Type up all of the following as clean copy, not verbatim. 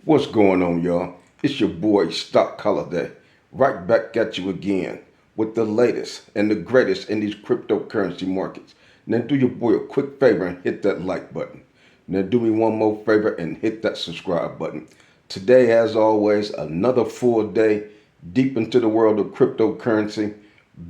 What's going on, y'all? It's your boy Stock Holiday, right back at you again with the latest and the greatest in these cryptocurrency markets. Now, do your boy a quick favor and hit that like button. Now, do me one more favor and hit that subscribe button. Today, as always, another full day deep into the world of cryptocurrency.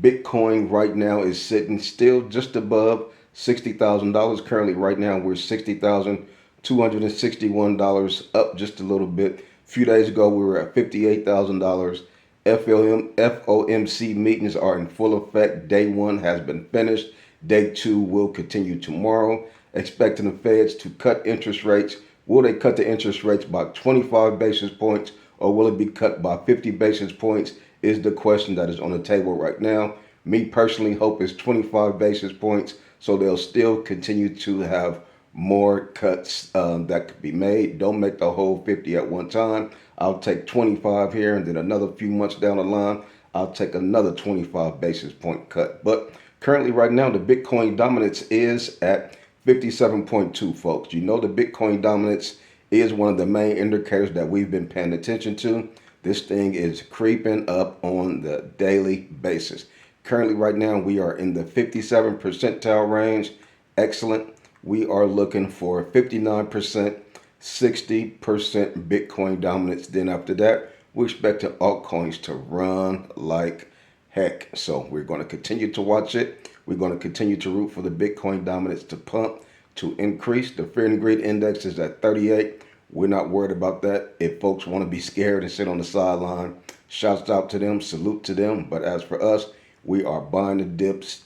Bitcoin right now is sitting still just above $60,000. Currently, right now, we're $60,261, up just a little bit. A few days ago, we were at $58,000. FOMC meetings are in full effect. Day one has been finished. Day two will continue tomorrow. Expecting the Feds to cut interest rates. Will they cut the interest rates by 25 basis points or will it be cut by 50 basis points is the question that is on the table right now. Me personally hope it's 25 basis points so they'll still continue to have more cuts that could be made. Don't make the whole 50 at one time. I'll take 25 here and then another few months down the line, I'll take another 25 basis point cut. But currently right now, the Bitcoin dominance is at 57.2, folks. You know the Bitcoin dominance is one of the main indicators that we've been paying attention to. This thing is creeping up on the daily basis. Currently right now, we are in the 57 percentile range. Excellent. We are looking for 59%, 60% Bitcoin dominance. Then after that, we expect the altcoins to run like heck. So we're going to continue to watch it. We're going to continue to root for the Bitcoin dominance to pump, to increase. The fear and greed index is at 38. We're not worried about that. If folks want to be scared and sit on the sideline, shouts out to them, salute to them. But as for us, we are buying the dips,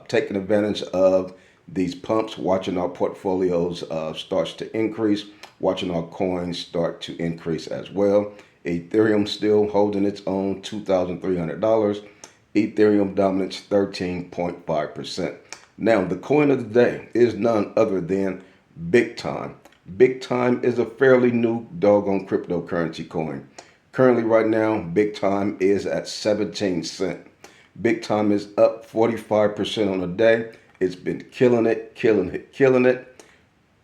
taking advantage of these pumps, watching our portfolios starts to increase, watching our coins start to increase as well. Ethereum still holding its own $2,300. Ethereum dominance 13.5%. Now, the coin of the day is none other than Big Time. Big Time is a fairly new doggone cryptocurrency coin. Currently, right now, Big Time is at 17 cents. Big Time is up 45% on the day. It's been killing it, killing it, killing it.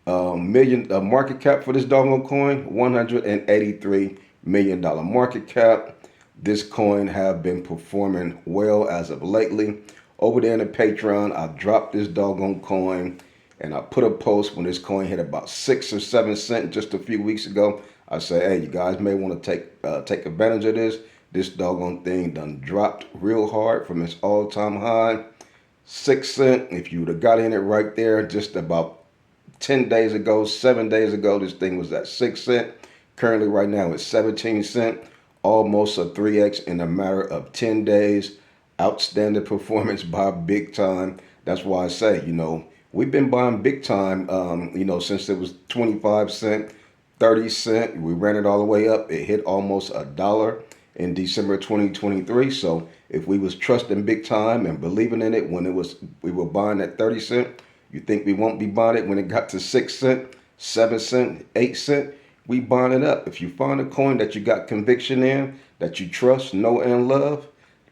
Market cap for this doggone coin, $183 million market cap. This coin have been performing well as of lately. Over there in the Patreon, I dropped this doggone coin and I put a post when this coin hit about 6 or 7 cents just a few weeks ago. I say, hey, you guys may want to take advantage of this. This doggone thing done dropped real hard from its all-time high. 6 cents. If you would have got in it right there just about 10 days ago, 7 days ago, this thing was at 6 cents. Currently right now it's 17 cents. Almost a 3x in a matter of 10 days. Outstanding performance by Big Time. That's why I say, we've been buying Big Time, since it was 25 cents, 30 cents. We ran it all the way up. It hit almost $1 in December 2023. So if we was trusting Big Time and believing in it when we were buying at 30 cents, you think we won't be buying it when it got to 6 cents, 7 cents, 8 cents? We buying it up. If you find a coin that you got conviction in, that you trust, know, and love,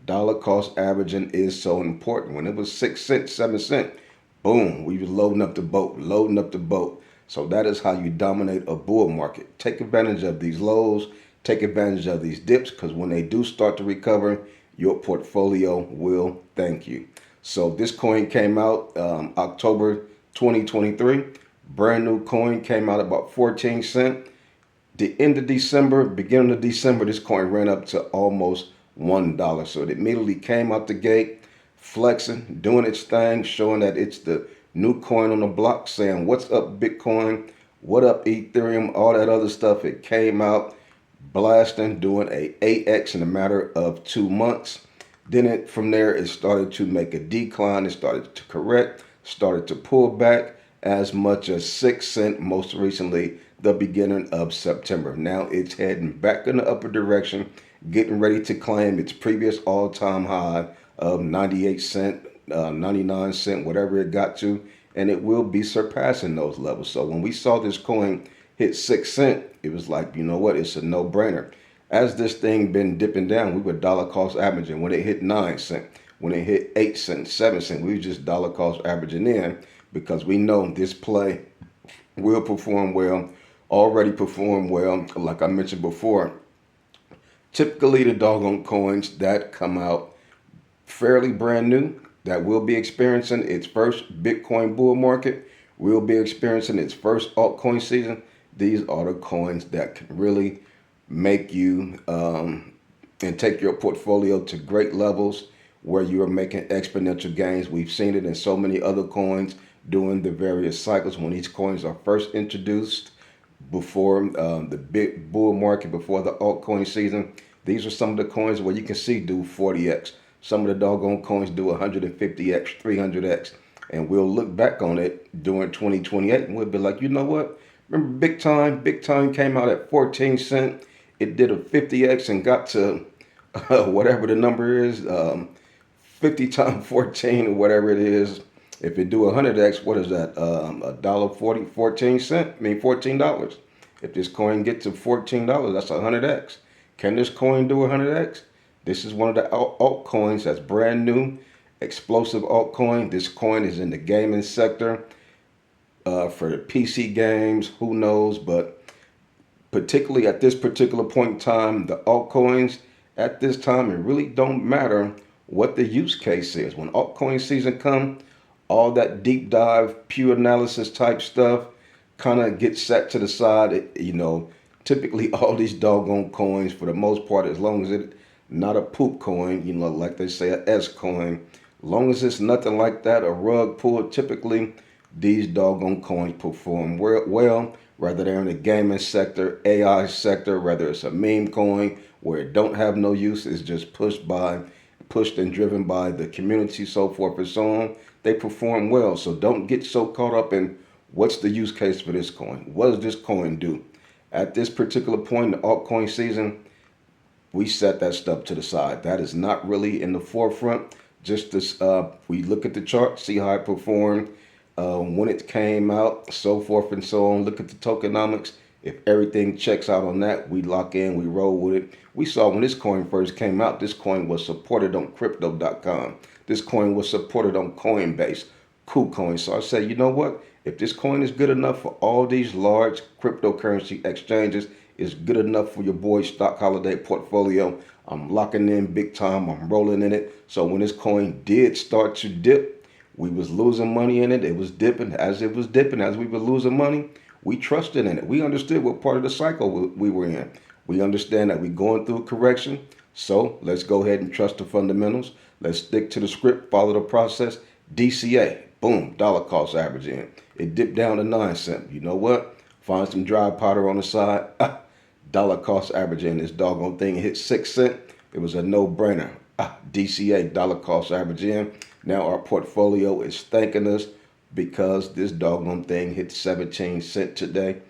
dollar cost averaging is so important. When it was 6 cents, 7 cents, boom, we was loading up the boat. So that is how you dominate a bull market. Take advantage of these lows, take advantage of these dips, because when they do start to recover, your portfolio will thank you. So this coin came out October 2023. Brand new coin, came out about 14 cents. The end of December, beginning of December, this coin ran up to almost $1. So it immediately came out the gate, flexing, doing its thing, showing that it's the new coin on the block, saying, what's up, Bitcoin? What up, Ethereum? All that other stuff. It came out blasting, doing a 8x in a matter of 2 months. Then from there, it started to make a decline. It started to correct, started to pull back as much as 6 cents most recently, the beginning of September. Now it's heading back in the upper direction, getting ready to claim its previous all-time high of 98 cents, 99 cents, whatever it got to, and it will be surpassing those levels. So when we saw this coin hit 6 cents, it was like, you know what, it's a no-brainer. As this thing been dipping down, we were dollar cost averaging. When it hit 9 cents, when it hit 8 cents, 7 cents, we were just dollar cost averaging in because we know this play will perform well already performed well. Like I mentioned before, typically the doggone coins that come out fairly brand new, that will be experiencing its first Bitcoin bull market, will be experiencing its first altcoin season. These are the coins that can really make you and take your portfolio to great levels where you are making exponential gains. We've seen it in so many other coins during the various cycles when these coins are first introduced before the big bull market, before the altcoin season. These are some of the coins where you can see do 40x. Some of the doggone coins do 150x, 300x. And we'll look back on it during 2028 and we'll be like, you know what? Remember Big Time? Big Time came out at 14 cents. It did a 50x and got to whatever the number is, 50 times 14 or whatever it is. If it do 100x, what is that? $1.40, 14 cents. I mean $14. If this coin gets to $14, that's 100x. Can this coin do 100x? This is one of the altcoins that's brand new, explosive altcoin. This coin is in the gaming sector for the PC games. Who knows? But particularly at this particular point in time, the altcoins at this time, it really don't matter what the use case is. When altcoin season come, all that deep dive, pure analysis type stuff kind of gets set to the side. Typically all these doggone coins, for the most part, as long as it not a poop coin, like they say, a S coin, long as it's nothing like that, a rug pull, typically these doggone coins perform well, whether they're in the gaming sector, AI sector, whether it's a meme coin where it don't have no use, it's just pushed and driven by the community, so forth and so on. They perform well. So don't get so caught up in what's the use case for this coin. What does this coin do? At this particular point in the altcoin season, we set that stuff to the side. That is not really in the forefront. Just this, we look at the chart, see how it performed when it came out, so forth and so on. Look at the tokenomics. If everything checks out on that, we lock in, we roll with it. We saw when this coin first came out, this coin was supported on crypto.com. This coin was supported on COINBASE, KuCoin. So I said, you know what? If this coin is good enough for all these large cryptocurrency exchanges, it's good enough for your boy's stock holiday portfolio. I'm locking in big time. I'm rolling in it. So when this coin did start to dip, we was losing money in it. It was dipping. As it was dipping, as we were losing money, we trusted in it. We understood what part of the cycle we were in. We understand that we're going through a correction. So let's go ahead and trust the fundamentals. Let's stick to the script, follow the process. DCA, boom, dollar cost averaging. It dipped down to 9 cents. You know what? Find some dry powder on the side. Dollar cost averaging. This doggone thing hit 6 cents. It was a no-brainer. DCA, dollar cost averaging. Now our portfolio is thanking us because this doggone thing hit 17 cents today.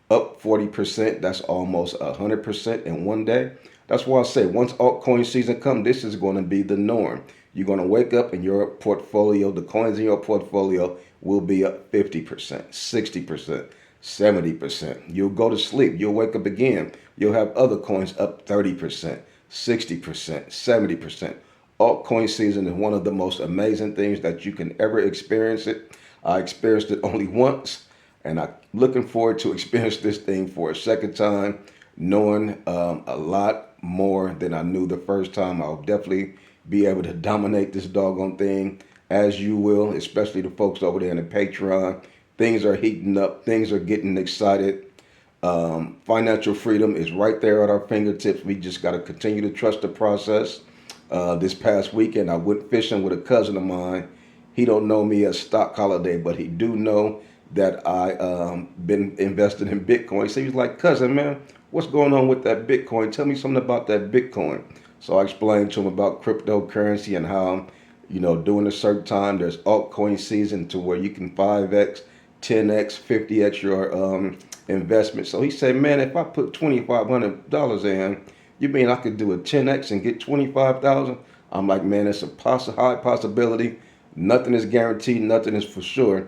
Up 40%. That's almost 100% in one day. That's why I say once altcoin season comes, this is going to be the norm. You're going to wake up and your portfolio, the coins in your portfolio will be up 50%, 60%, 70%. You'll go to sleep. You'll wake up again. You'll have other coins up 30%, 60%, 70%. Altcoin season is one of the most amazing things that you can ever experience it. I experienced it only once, and I'm looking forward to experience this thing for a second time, knowing a lot more than I knew the first time. I'll definitely be able to dominate this doggone thing, as you will, especially the folks over there in the Patreon. Things are heating up. Things are getting excited. Financial freedom is right there at our fingertips. We just got to continue to trust the process. This past weekend, I went fishing with a cousin of mine. He don't know me as Stock Holiday, but he do know that I been investing in Bitcoin. So he was like, cousin, man, what's going on with that Bitcoin? Tell me something about that Bitcoin. So I explained to him about cryptocurrency and how, during a certain time, there's altcoin season to where you can 5x, 10x, 50x your investment. So he said, man, if I put $2,500 in, you mean I could do a 10x and get 25,000? I'm like, man, it's a high possibility. Nothing is guaranteed. Nothing is for sure.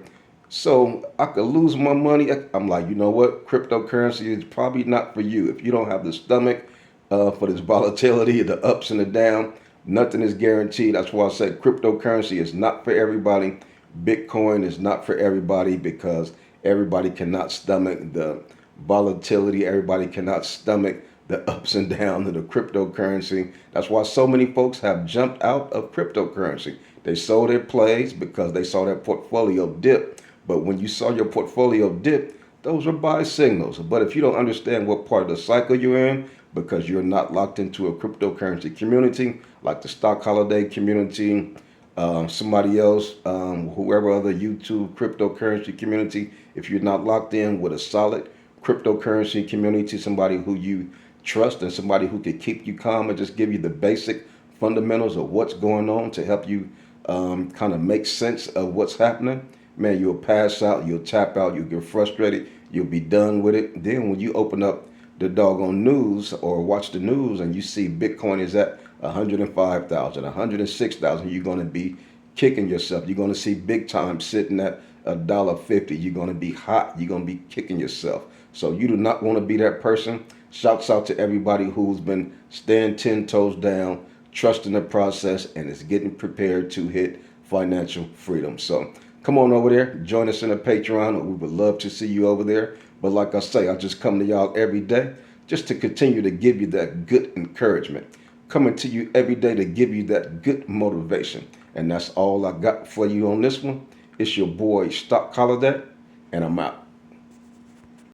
So I could lose my money. I'm like, you know what? Cryptocurrency is probably not for you. If you don't have the stomach for this volatility, the ups and the down, nothing is guaranteed. That's why I said cryptocurrency is not for everybody. Bitcoin is not for everybody because everybody cannot stomach the volatility. Everybody cannot stomach the ups and downs of the cryptocurrency. That's why so many folks have jumped out of cryptocurrency. They sold their plays because they saw their portfolio dip. But when you saw your portfolio dip, those are buy signals. But if you don't understand what part of the cycle you're in, because you're not locked into a cryptocurrency community like the stock holiday community, somebody else, whoever other YouTube cryptocurrency community, if you're not locked in with a solid cryptocurrency community, somebody who you trust and somebody who can keep you calm and just give you the basic fundamentals of what's going on to help you kind of make sense of what's happening, man, you'll pass out, you'll tap out, you'll get frustrated, you'll be done with it. Then when you open up the doggone news or watch the news and you see Bitcoin is at 105,000, 106,000, you're going to be kicking yourself. You're going to see big time sitting at $1.50. You're going to be hot. You're going to be kicking yourself. So you do not want to be that person. Shouts out to everybody who's been staying 10 toes down, trusting the process, and is getting prepared to hit financial freedom. So come on over there. Join us in the Patreon. We would love to see you over there. But like I say, I just come to y'all every day just to continue to give you that good encouragement. Coming to you every day to give you that good motivation. And that's all I got for you on this one. It's your boy Stock Holiday, and I'm out.